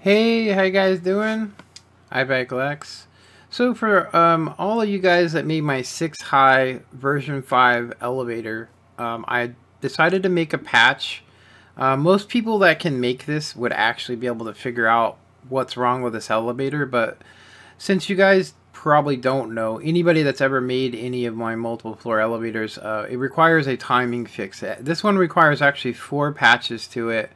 Hey, how you guys doing? Lex. So for all of you guys that made my 6 high version 5 elevator, I decided to make a patch. Most people that can make this would actually be able to figure out what's wrong with this elevator, but since you guys probably don't know, anybody that's ever made any of my multiple floor elevators, it requires a timing fix. This one requires actually 4 patches to it,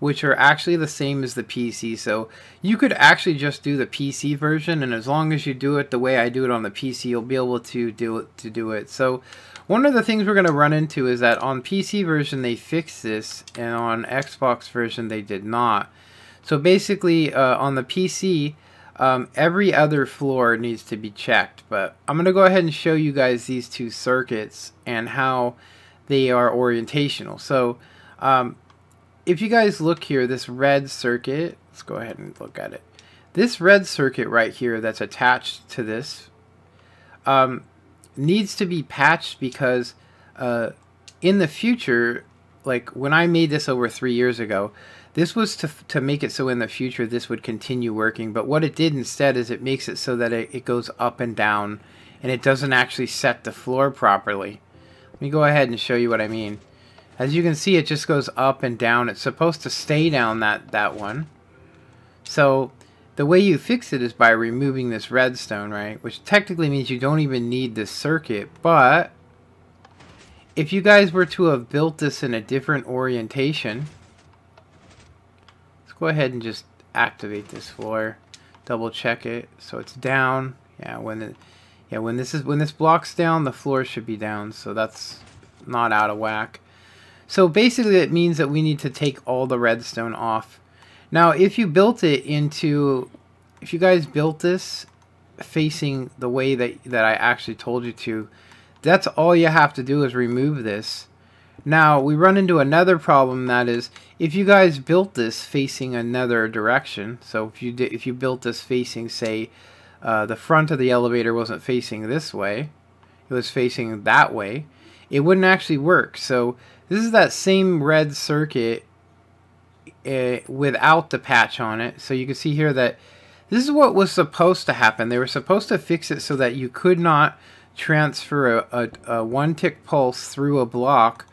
which are actually the same as the PC. So you could actually just do the PC version, and as long as you do it the way I do it on the PC, you'll be able to do it. So one of the things we're going to run into is that on PC version they fixed this, and on Xbox version they did not. So basically on the PC, every other floor needs to be checked, but I'm going to go ahead and show you guys these 2 circuits and how they are orientational. So if you guys look here, this red circuit, let's go ahead and look at it. This red circuit right here that's attached to this needs to be patched because in the future, like when I made this over 3 years ago, this was to make it so in the future this would continue working. But what it did instead is it makes it so that it goes up and down, and it doesn't actually set the floor properly. Let me go ahead and show you what I mean. As you can see, it just goes up and down. It's supposed to stay down that one. So the way you fix it is by removing this redstone, right? Which technically means you don't even need this circuit. But if you guys were to have built this in a different orientation, let's go ahead and just activate this floor. Double check it so it's down. Yeah, when this block's down, the floor should be down. So that's not out of whack. So basically it means that we need to take all the redstone off. Now if you built it into, if you guys built this facing the way that I actually told you to, that's all you have to do is remove this. Now we run into another problem, that is if you guys built this facing another direction. So if you built this facing, say the front of the elevator wasn't facing this way, it was facing that way, it wouldn't actually work. So this is that same red circuit without the patch on it. So you can see here that this is what was supposed to happen. They were supposed to fix it so that you could not transfer a one-tick pulse through a block.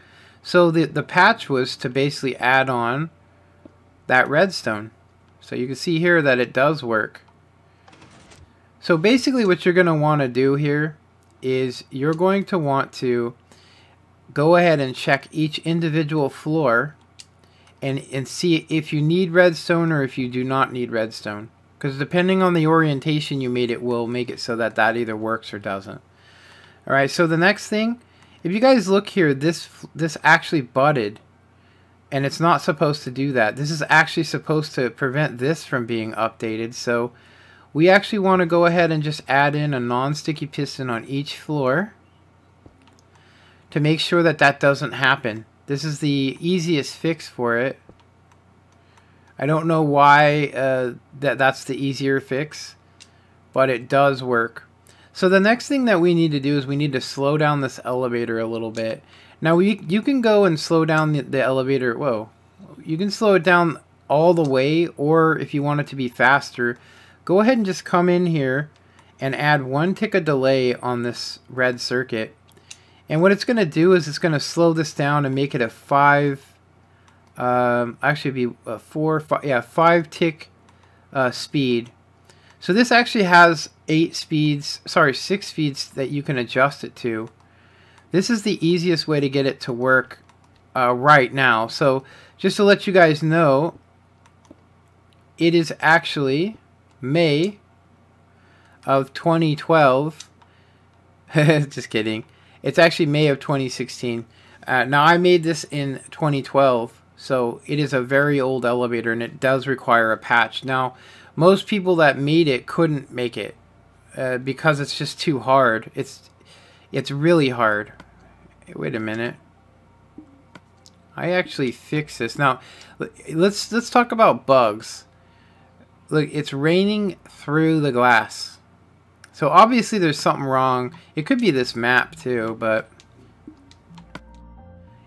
So the patch was to basically add on that redstone. So you can see here that it does work. So basically what you're going to want to do here is you're going to want to go ahead and check each individual floor and see if you need redstone or if you do not need redstone. Because depending on the orientation you made, it will make it so that that either works or doesn't. Alright, so the next thing, if you guys look here, this actually butted, and it's not supposed to do that. This is actually supposed to prevent this from being updated. So we actually want to go ahead and just add in a non-sticky piston on each floor to make sure that that doesn't happen. This is the easiest fix for it. I don't know why that's the easier fix, but it does work. So the next thing that we need to do is we need to slow down this elevator a little bit. Now you can go and slow down the elevator. Whoa. You can slow it down all the way, or if you want it to be faster, go ahead and just come in here and add 1 tick of delay on this red circuit. And what it's going to do is it's going to slow this down and make it a 5 tick speed. So this actually has 6 speeds that you can adjust it to. This is the easiest way to get it to work right now. So just to let you guys know, it is actually May of 2012. Just kidding. It's actually May of 2016. Now I made this in 2012, so it is a very old elevator and it does require a patch. Now most people that made it couldn't make it because it's just too hard. It's really hard. Wait a minute. I actually fixed this. Now let's talk about bugs. Look, it's raining through the glass. So obviously there's something wrong. It could be this map too, but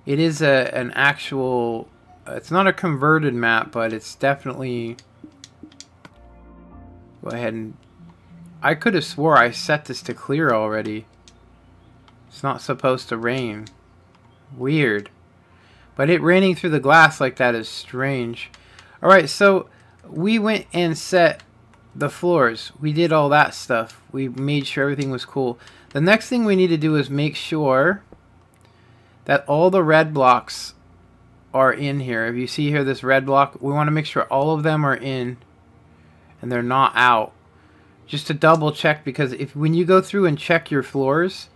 it is an actual, it's not a converted map, but it's definitely Go ahead and... I could have swore I set this to clear already. It's not supposed to rain. Weird. But it raining through the glass like that is strange. Alright, so we went and set the floors. We did all that stuff. We made sure everything was cool. The next thing we need to do is make sure that all the red blocks are in here. If you see here this red block, we want to make sure all of them are in and they're not out. Just to double check, because when you go through and check your floors,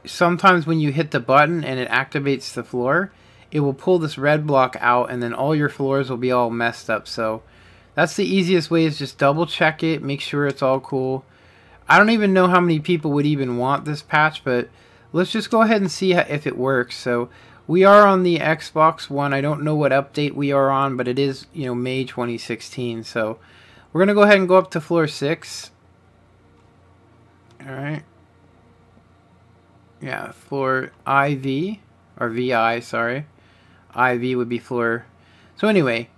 sometimes when you hit the button and it activates the floor, it will pull this red block out and then all your floors will be all messed up. So that's the easiest way, is just double check it, make sure it's all cool. I don't even know how many people would even want this patch, but let's just go ahead and see if it works. So we are on the Xbox One. I don't know what update we are on, but it is, you know, May 2016. So we're going to go ahead and go up to floor 6. Alright. Yeah, floor IV, or VI, sorry. IV would be floor. So anyway,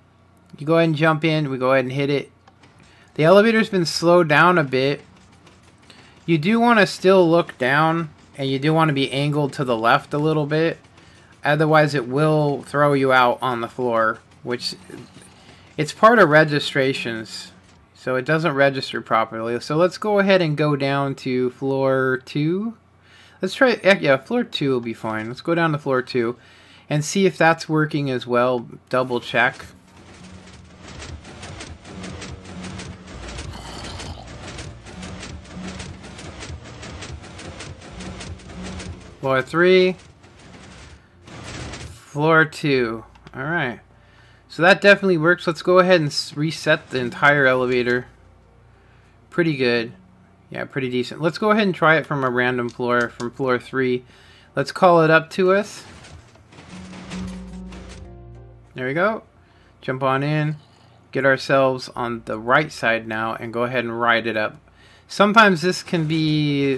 you go ahead and jump in. We go ahead and hit it. The elevator's been slowed down a bit. You do want to still look down, and you do want to be angled to the left a little bit. Otherwise, it will throw you out on the floor, which it's part of registrations. So it doesn't register properly. So let's go ahead and go down to floor 2. Let's try, yeah, floor 2 will be fine. Let's go down to floor 2 and see if that's working as well. Double check. Floor 3. Floor 2. Alright. So that definitely works. Let's go ahead and reset the entire elevator. Pretty good. Yeah, pretty decent. Let's go ahead and try it from a random floor, from floor 3. Let's call it up to us. There we go. Jump on in. Get ourselves on the right side now and go ahead and ride it up. Sometimes this can be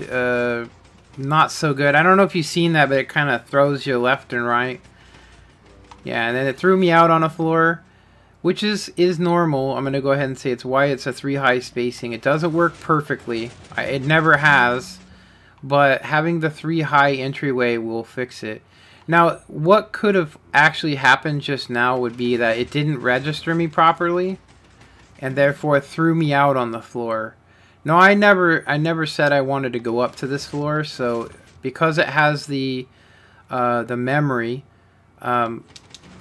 not so good. I don't know if you've seen that, but it kind of throws you left and right. Yeah, and then it threw me out on a floor, which is normal. I'm going to go ahead and say it's why it's a 3 high spacing. It doesn't work perfectly. It never has. But having the 3 high entryway will fix it. Now, what could have actually happened just now would be that it didn't register me properly, and therefore threw me out on the floor. No, I never said I wanted to go up to this floor. So because it has the memory,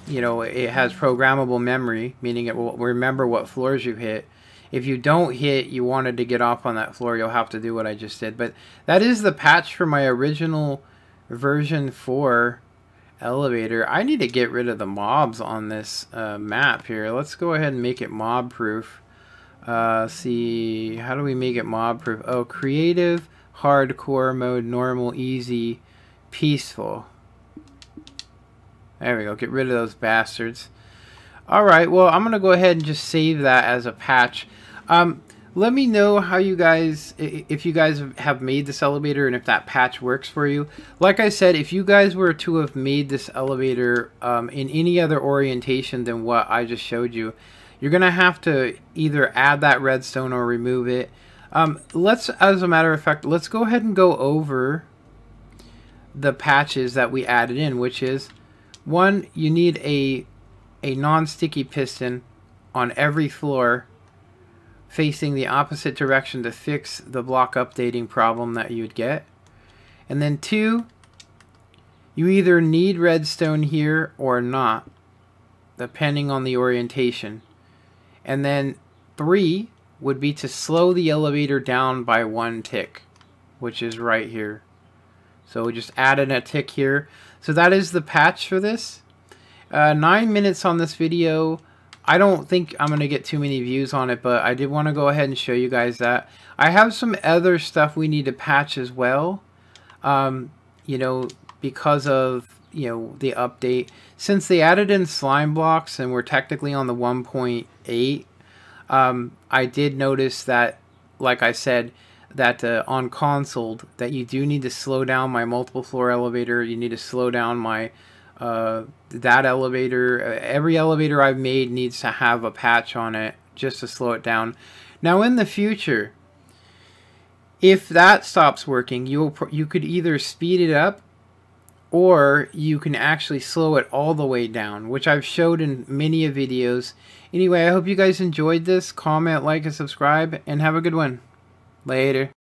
you know, it has programmable memory, meaning it will remember what floors you hit. If you don't hit, you wanted to get off on that floor, you'll have to do what I just did. But that is the patch for my original version 4 elevator. I need to get rid of the mobs on this map here. Let's go ahead and make it mob proof. See, how do we make it mob proof? Oh, creative, hardcore mode, normal, easy, peaceful. There we go. Get rid of those bastards. Alright, well, I'm going to go ahead and just save that as a patch. Let me know how you guys, if you guys have made this elevator and if that patch works for you. Like I said, if you guys were to have made this elevator in any other orientation than what I just showed you, you're going to have to either add that redstone or remove it. As a matter of fact, let's go ahead and go over the patches that we added in, which is, one, you need a non-sticky piston on every floor facing the opposite direction to fix the block updating problem that you'd get. And then 2, you either need redstone here or not, depending on the orientation. And then 3 would be to slow the elevator down by 1 tick, which is right here. So we just added a tick here. So that is the patch for this. 9 minutes on this video. I don't think I'm going to get too many views on it, but I did want to go ahead and show you guys that. I have some other stuff we need to patch as well. You know, because of, you know, the update. Since they added in slime blocks and we're technically on the 1.8, I did notice that, like I said, that on console, that you do need to slow down my multiple floor elevator. You need to slow down my that elevator. Every elevator I've made needs to have a patch on it just to slow it down. Now in the future, if that stops working, you could either speed it up or you can actually slow it all the way down, which I've showed in many videos. Anyway, I hope you guys enjoyed this. Comment, like, and subscribe, and have a good one. Later.